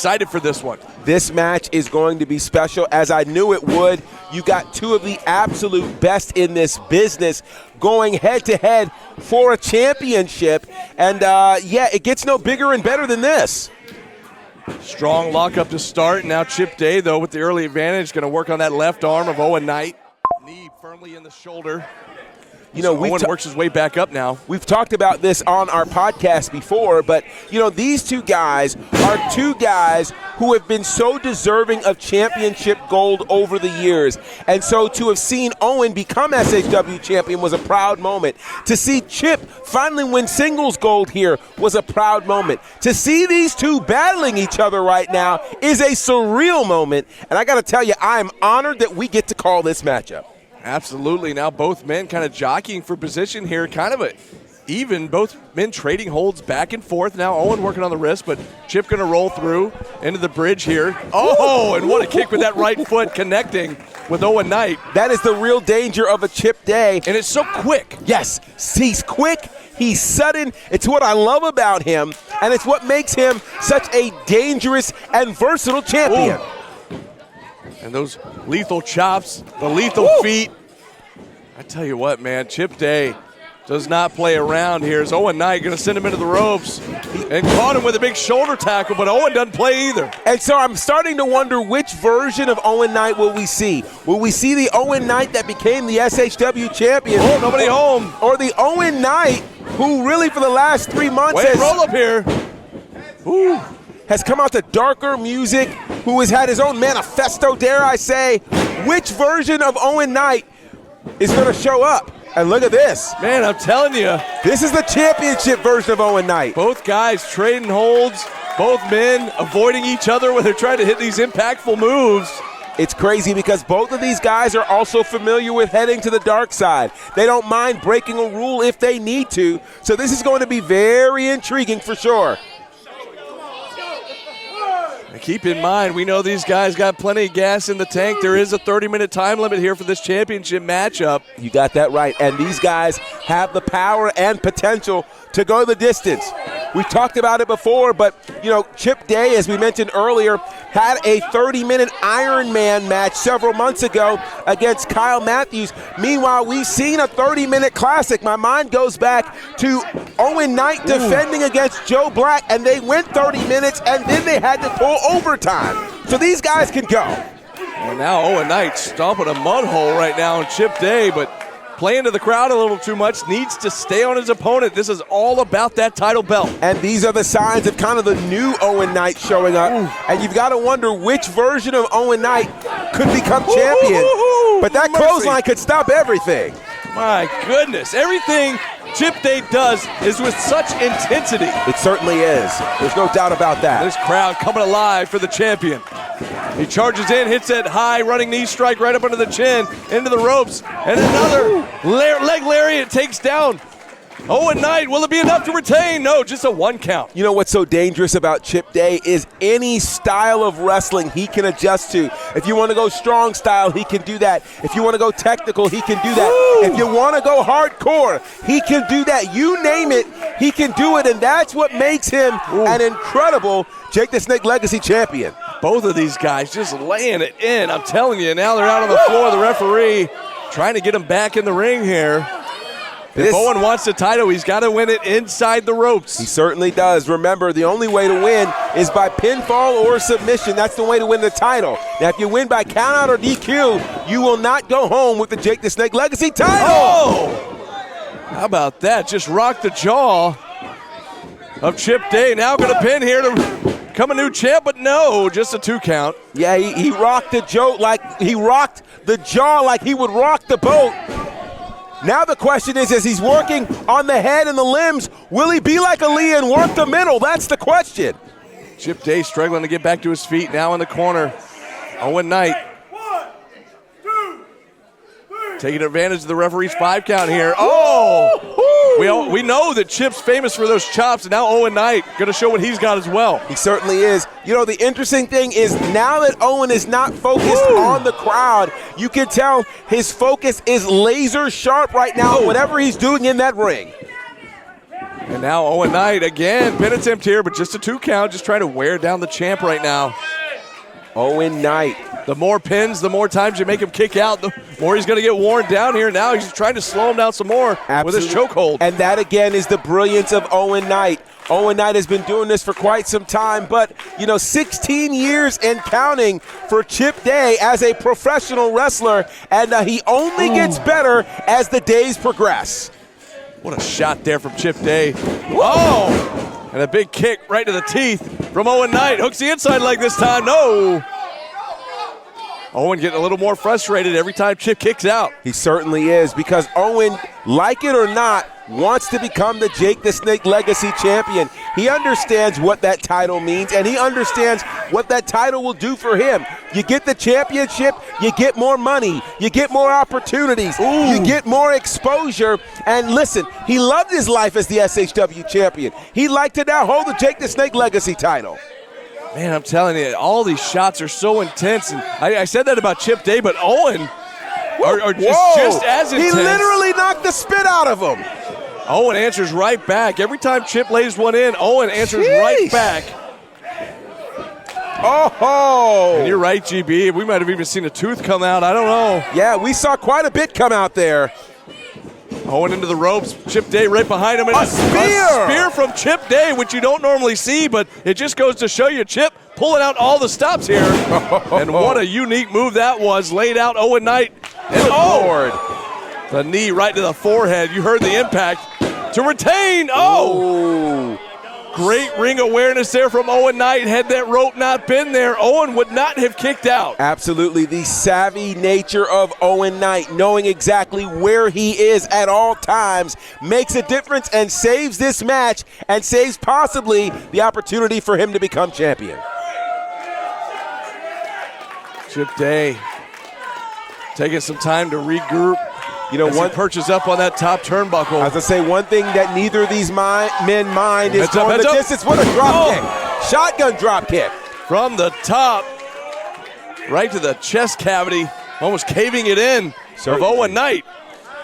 Excited for this one. This match is going to be special, as I knew it would. You got two of the absolute best in this business going head-to-head for a championship. And, yeah, it gets no bigger and better than this. Strong lockup to start. Now Chip Day, though, with the early advantage, going to work on that left arm of Owen Knight. Knee firmly in the shoulder. You know, Owen works his way back up now. We've talked about this on our podcast before, but, you know, these two guys are two guys who have been so deserving of championship gold over the years. And so to have seen Owen become SHW champion was a proud moment. To see Chip finally win singles gold here was a proud moment. To see these two battling each other right now is a surreal moment. And I got to tell you, I am honored that we get to call this matchup. Absolutely. Now both men kind of jockeying for position here. Kind of even, both men trading holds back and forth. Now Owen working on the wrist, but Chip going to roll through into the bridge here. Oh, and what a kick with that right foot connecting with Owen Knight. That is the real danger of a Chip Day. And it's so quick. Yes, he's quick, he's sudden. It's what I love about him, and it's what makes him such a dangerous and versatile champion. Ooh. And those lethal chops, the lethal feet. I tell you what, man, Chip Day does not play around here. Is Owen Knight going to send him into the ropes and caught him with a big shoulder tackle, but Owen doesn't play either. And so I'm starting to wonder which version of Owen Knight will we see. Will we see the Owen Knight that became the SHW champion? Oh, nobody home. Or the Owen Knight who really for the last 3 months roll up here. Ooh. Has come out to darker music, who has had his own manifesto, dare I say. Which version of Owen Knight is going to show up? And look at this. Man, I'm telling you. This is the championship version of Owen Knight. Both guys trading holds, both men avoiding each other when they're trying to hit these impactful moves. It's crazy because both of these guys are also familiar with heading to the dark side. They don't mind breaking a rule if they need to. So this is going to be very intriguing for sure. Keep in mind, we know these guys got plenty of gas in the tank. There is a 30-minute time limit here for this championship matchup. You got that right. And these guys have the power and potential to go the distance. We've talked about it before, but, you know, Chip Day, as we mentioned earlier, had a 30-minute Iron Man match several months ago against Kyle Matthews. Meanwhile, we've seen a 30-minute classic. My mind goes back to Owen Knight defending against Joe Black, and they went 30 minutes, and then they had to pull overtime. So these guys can go. Well, now Owen Knight stomping a mud hole right now on Chip Day, but playing to the crowd a little too much, needs to stay on his opponent. This is all about that title belt. And these are the signs of kind of the new Owen Knight showing up. And you've got to wonder which version of Owen Knight could become champion. But that clothesline could stop everything. My goodness. Everything Chip Day does is with such intensity. It certainly is. There's no doubt about that. This crowd coming alive for the champion. He charges in, hits that high running knee strike right up under the chin, into the ropes, and another leg lariat takes down Owen Knight. Will it be enough to retain? No, just a 1 count. You know what's so dangerous about Chip Day is any style of wrestling he can adjust to. If you want to go strong style, he can do that. If you want to go technical, he can do that. If you want to go hardcore, he can do that. You name it, he can do it, and that's what makes him an incredible Jake the Snake Legacy champion. Both of these guys just laying it in. I'm telling you, now they're out on the floor. The referee trying to get him back in the ring here. If Owen wants the title, he's got to win it inside the ropes. He certainly does. Remember, the only way to win is by pinfall or submission. That's the way to win the title. Now, if you win by countout or DQ, you will not go home with the Jake the Snake Legacy title. Oh! How about that? Just rocked the jaw of Chip Day. Now going to pin here to become a new champ, but no, just a 2 count. Yeah, he rocked the jaw like he would rock the boat. Now the question is, as he's working on the head and the limbs, will he be like Aaliyah and work the middle? That's the question. Chip Day struggling to get back to his feet now in the corner. Owen Knight. 1, 2, 3. Taking advantage of the referee's 5 count here. Oh! We know that Chip's famous for those chops, and now Owen Knight going to show what he's got as well. He certainly is. You know, the interesting thing is now that Owen is not focused on the crowd, you can tell his focus is laser sharp right now, whatever he's doing in that ring. And now Owen Knight again, pin attempt here, but just a 2 count, just trying to wear down the champ right now. Owen Knight. The more pins, the more times you make him kick out, the more he's going to get worn down here. Now he's trying to slow him down some more with his chokehold. And that, again, is the brilliance of Owen Knight. Owen Knight has been doing this for quite some time, but, 16 years and counting for Chip Day as a professional wrestler, and he only gets better as the days progress. What a shot there from Chip Day. Oh! And a big kick right to the teeth from Owen Knight. Hooks the inside leg this time. No! Owen getting a little more frustrated every time Chip kicks out. He certainly is, because Owen, like it or not, wants to become the Jake the Snake Legacy champion. He understands what that title means, and he understands what that title will do for him. You get the championship, you get more money, you get more opportunities, you get more exposure. And listen, he loved his life as the SHW champion. He'd like to now hold the Jake the Snake Legacy title. Man, I'm telling you, all these shots are so intense. And I said that about Chip Day, but Owen are just as intense. He literally knocked the spit out of him. Owen answers right back. Every time Chip lays one in, Owen answers right back. Oh! And you're right, GB. We might have even seen a tooth come out. I don't know. Yeah, we saw quite a bit come out there. Owen into the ropes. Chip Day right behind him. And a spear! A spear from Chip Day, which you don't normally see, but it just goes to show you Chip pulling out all the stops here. And what a unique move that was. Laid out Owen Knight. And Lord. The knee right to the forehead. You heard the impact. To retain. Oh! Great ring awareness there from Owen Knight. Had that rope not been there, Owen would not have kicked out. Absolutely. The savvy nature of Owen Knight, knowing exactly where he is at all times, makes a difference and saves this match and saves possibly the opportunity for him to become champion. Chip Day taking some time to regroup. One perches up on that top turnbuckle. I was going to say, one thing that neither of these men mind is going the distance. What a drop kick. Shotgun drop kick. From the top, right to the chest cavity, almost caving it in of Owen Knight.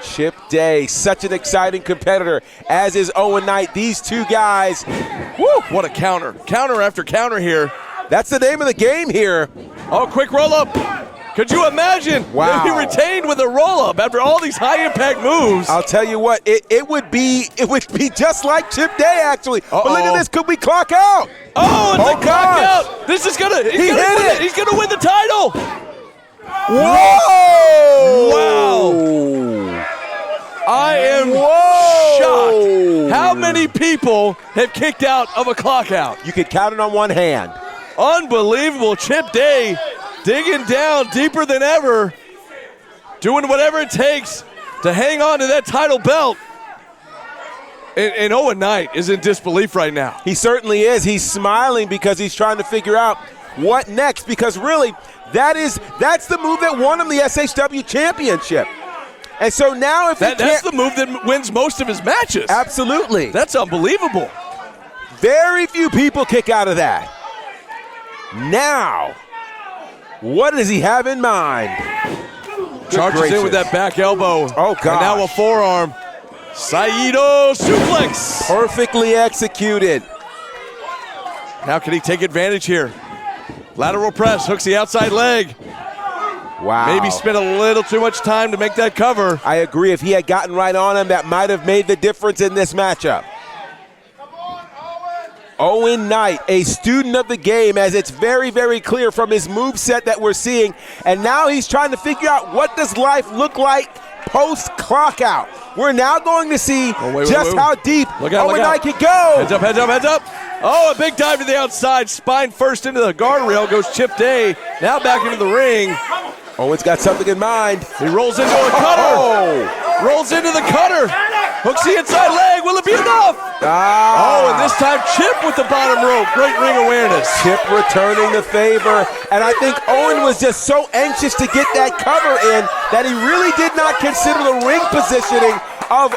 Chip Day, such an exciting competitor, as is Owen Knight. These two guys, woo, what a counter. Counter after counter here. That's the name of the game here. Oh, quick roll-up. Could you imagine if he retained with a roll-up after all these high-impact moves? I'll tell you what, it would be just like Chip Day, actually. But look at this, could we clock out? Oh, it's a clock out. This is gonna, he's gonna win the title. Whoa! Wow. I am shocked. How many people have kicked out of a clock out? You could count it on one hand. Unbelievable. Chip Day digging down deeper than ever, doing whatever it takes to hang on to that title belt. And Owen Knight is in disbelief right now. He certainly is. He's smiling because he's trying to figure out what next, because really, that's the move that won him the SHW championship. And so now if that's the move that wins most of his matches. Absolutely. That's unbelievable. Very few people kick out of that. Now, what does he have in mind? Charges in with that back elbow. Oh, God. And now a forearm. Saito suplex. Perfectly executed. Now can he take advantage here? Lateral press, hooks the outside leg. Wow. Maybe spent a little too much time to make that cover. I agree. If he had gotten right on him, that might have made the difference in this matchup. Owen Knight, a student of the game, as it's very, very clear from his moveset that we're seeing. And now he's trying to figure out, what does life look like post-clock out? We're now going to see how deep Owen Knight can go. Heads up, heads up, heads up. Oh, a big dive to the outside. Spine first into the guardrail goes Chip Day. Now back into the ring. Owen's got something in mind. He rolls into a cutter. Rolls into the cutter. Hooks the inside leg. Will it be enough? Oh, and this time Chip with the bottom rope. Great ring awareness. Chip returning the favor. And I think Owen was just so anxious to get that cover in that he really did not consider the ring positioning of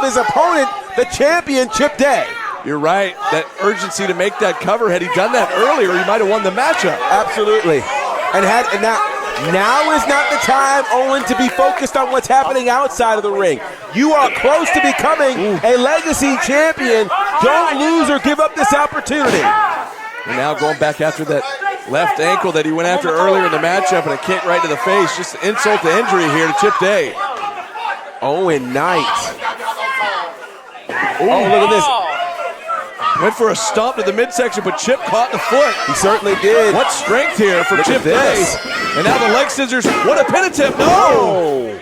his opponent, the champion, Chip Day. You're right. That urgency to make that cover, had he done that earlier, he might have won the matchup. Absolutely. And Now is not the time, Owen, to be focused on what's happening outside of the ring. You are close to becoming a legacy champion. Don't lose or give up this opportunity. And now going back after that left ankle that he went after earlier in the matchup and a kick right to the face. Just insult to injury here to Chip Day. Owen Knight. Oh, look at this. Went for a stomp to the midsection, but Chip caught the foot. He certainly did. What strength here for Look Chip at this. Day. And now the leg scissors. What a pin attempt. No!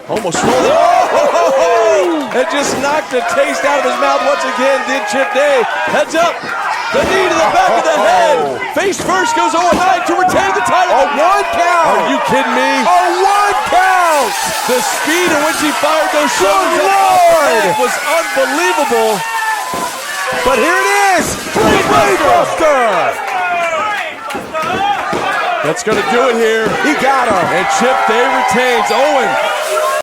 Almost rolled it. Oh! It just knocked the taste out of his mouth once again, did Chip Day. Heads up. The knee to the back of the head. Face first goes Owen Knight to retain the title. A 1 count. Are you kidding me? A 1 count. The speed in which he fired those shoulders Lord. was unbelievable. But here it is. Brainbuster. That's going to do it here. He got him. And Chip Day retains. Owen